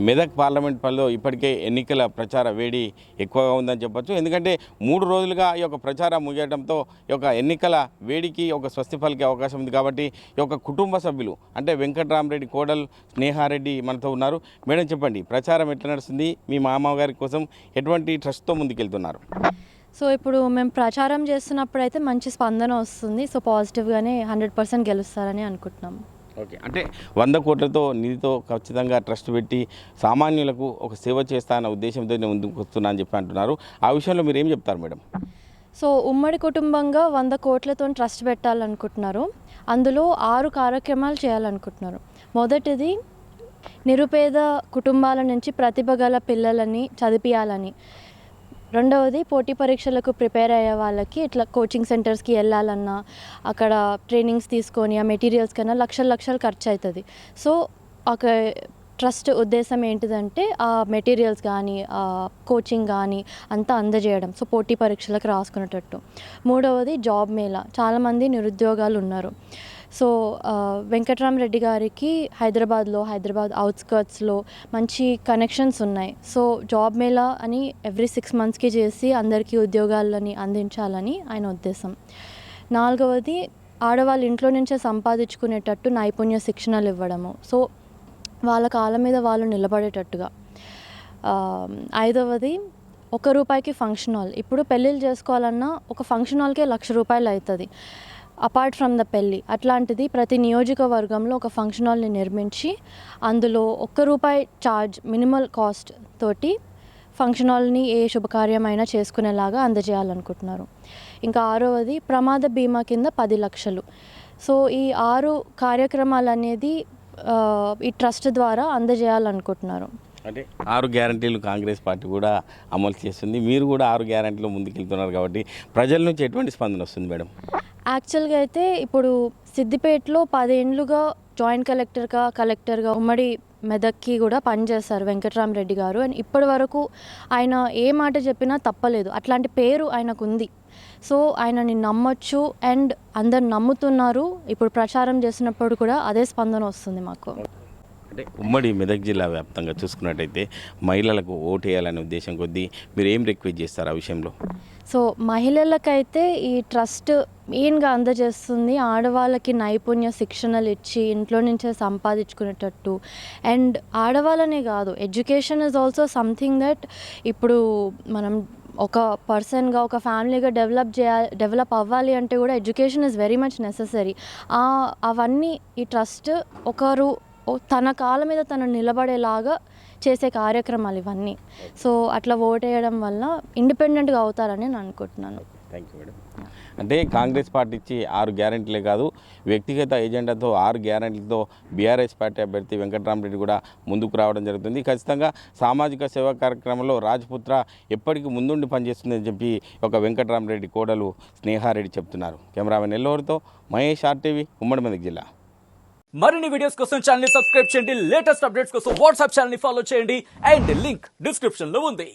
Medak parliament పరిధిలో ఇప్పటికే ఎన్నికల ప్రచార వేడి ఎక్కువగా ఉందని చెప్పొచ్చు. ఎందుకంటే 3 రోజులుగా ఈ యొక్క ప్రచారం ముగియడంతో ఈ యొక్క ఎన్నికల వేడికి ఒక స్వస్తి పలికే అవకాశం ఉంది. కాబట్టి ఈ యొక్క కుటుంబ సభ్యులు అంటే వెంకట్రామరెడ్డి కోడలు స్నేహారెడ్డి మనతో ఉన్నారు. మేడం చెప్పండి, ప్రచారం ఎట్లా నడుస్తుంది? మీ మామగారి కోసం ఎటువంటి ట్రస్ట్తో ముందుకెళ్తున్నారు? సో ఇప్పుడు మేము ప్రచారం చేస్తున్నప్పుడు అయితే మంచి స్పందన వస్తుంది. సో పాజిటివ్గానే 100% గెలుస్తారని అనుకుంటున్నాము. ఓకే, అంటే 100 కోట్లతో నిధితో ఖచ్చితంగా ట్రస్ట్ పెట్టి సామాన్యులకు ఒక సేవ చేస్తా అన్న ఉద్దేశంతో ముందుకు వస్తున్నా అని చెప్పి అంటున్నారు. ఆ విషయంలో మీరు ఏం చెప్తారు మేడం? సో ఉమ్మడి కుటుంబంగా 100 కోట్లతో ట్రస్ట్ పెట్టాలనుకుంటున్నారు. అందులో 6 కార్యక్రమాలు చేయాలనుకుంటున్నారు. మొదటిది నిరుపేద కుటుంబాల నుంచి ప్రతిభ గల పిల్లలని చదివించాలని. రెండవది పోటీ పరీక్షలకు ప్రిపేర్ అయ్యే వాళ్ళకి ఇట్లా కోచింగ్ సెంటర్స్కి వెళ్ళాలన్నా అక్కడ ట్రైనింగ్స్ తీసుకొని ఆ మెటీరియల్స్ కన్నా లక్షలు ఖర్చు అవుతుంది. సో ఒక ట్రస్ట్ ఉద్దేశం ఏంటిదంటే ఆ మెటీరియల్స్ కానీ ఆ కోచింగ్ కానీ అంతా అందజేయడం, సో పోటీ పరీక్షలకు రాసుకునేటట్టు. మూడవది జాబ్ మేళా, చాలామంది నిరుద్యోగాలు ఉన్నారు. సో వెంకట్రామరెడ్డి గారికి హైదరాబాద్ అవుట్స్కర్ట్స్లో మంచి కనెక్షన్స్ ఉన్నాయి. సో జాబ్ మేళా అని ఎవ్రీ 6 monthsకి చేసి అందరికీ ఉద్యోగాలని అందించాలని ఆయన ఉద్దేశం. నాలుగవది ఆడవాళ్ళు ఇంట్లో నుంచే సంపాదించుకునేటట్టు నైపుణ్య శిక్షణలు ఇవ్వడము, సో వాళ్ళ కాళ్ళ మీద వాళ్ళు నిలబడేటట్టుగా. ఐదవది ₹1 ఫంక్షన్ హాల్. ఇప్పుడు పెళ్ళిళ్ళు చేసుకోవాలన్నా ఒక ఫంక్షన్ హాల్కే ₹1,00,000 అవుతుంది అపార్ట్ ఫ్రమ్ ద పెళ్ళి. అట్లాంటిది ప్రతి నియోజకవర్గంలో ఒక ఫంక్షన్ హాల్ని నిర్మించి అందులో ₹1 ఛార్జ్ మినిమల్ కాస్ట్ తోటి ఫంక్షన్ హాల్ని ఏ శుభకార్యమైనా చేసుకునేలాగా అందజేయాలనుకుంటున్నారు. ఇంకా ఆరవది ప్రమాద బీమా కింద 10 లక్షలు. సో ఈ 6 కార్యక్రమాలు అనేది ఈ ట్రస్ట్ ద్వారా అందజేయాలనుకుంటున్నారు. అంటే 6 గ్యారంటీలు కాంగ్రెస్ పార్టీ కూడా అమలు చేస్తుంది. మీరు కూడా 6 గ్యారంటీలు ముందుకెళ్తున్నారు కాబట్టి ప్రజల నుంచి ఎటువంటి స్పందన వస్తుంది మేడం? యాక్చువల్గా అయితే ఇప్పుడు సిద్దిపేటలో 10 ఏళ్ళుగా జాయింట్ కలెక్టర్గా ఉమ్మడి మెదక్కి కూడా పనిచేస్తారు వెంకట్రామరెడ్డి గారు. అండ్ ఇప్పటి వరకు ఆయన ఏ మాట చెప్పినా తప్పలేదు, అట్లాంటి పేరు ఆయనకు ఉంది. సో ఆయనని నమ్మొచ్చు అండ్ అందరు నమ్ముతున్నారు. ఇప్పుడు ప్రచారం చేసినప్పుడు కూడా అదే స్పందన వస్తుంది మాకు. అంటే ఉమ్మడి మెదక్ జిల్లా వ్యాప్తంగా చూసుకున్నట్టయితే మహిళలకు ఓటు వేయాలనే ఉద్దేశం కొద్దీ మీరు ఏం రిక్వెస్ట్ చేస్తారు ఆ విషయంలో? సో మహిళలకైతే ఈ ట్రస్ట్ మెయిన్గా అందజేస్తుంది ఆడవాళ్ళకి నైపుణ్య శిక్షణలు ఇచ్చి ఇంట్లో నుంచే సంపాదించుకునేటట్టు. అండ్ ఆడవాళ్ళనే కాదు, education is also something that ఇప్పుడు మనం ఒక పర్సన్గా ఒక ఫ్యామిలీగా డెవలప్ అవ్వాలి అంటే కూడా education is very much necessary. అవన్నీ ఈ ట్రస్ట్ ఒకరు తన కాళ్ళ మీద తను నిలబడేలాగా చేసే కార్యక్రమాలు ఇవన్నీ. సో అట్లా ఓట్ వేయడం వల్ల ఇండిపెండెంట్గా అవుతారని నేను అనుకుంటున్నాను. Thank you madam. అంటే కాంగ్రెస్ పార్టీ ఇచ్చి 6 గ్యారెంటీలే కాదు, వ్యక్తిగత ఎజెండాతో 6 గ్యారెంటీలతో బీఆర్ఎస్ పార్టీ అభ్యర్థి వెంకట్రామరెడ్డి కూడా ముందుకు రావడం జరుగుతుంది. ఖచ్చితంగా సామాజిక సేవా కార్యక్రమంలో రాజపుత్ర ఎప్పటికీ ముందుండి పనిచేస్తుందని చెప్పి ఒక వెంకట్రామరెడ్డి కోడలు స్నేహారెడ్డి చెప్తున్నారు. కెమెరామెన్ ఎల్లోరితో మహేష్, RTV, ఉమ్మడి మెదక్ జిల్లా. మరిన్ని వీడియోస్ కోసం ఛానల్ ని సబ్స్క్రైబ్ చేయండి. లేటెస్ట్ అప్డేట్స్ కోసం వాట్సాప్ ఛానల్ ని ఫాలో చేయండి. అండ్ లింక్ డిస్క్రిప్షన్ లో ఉంది.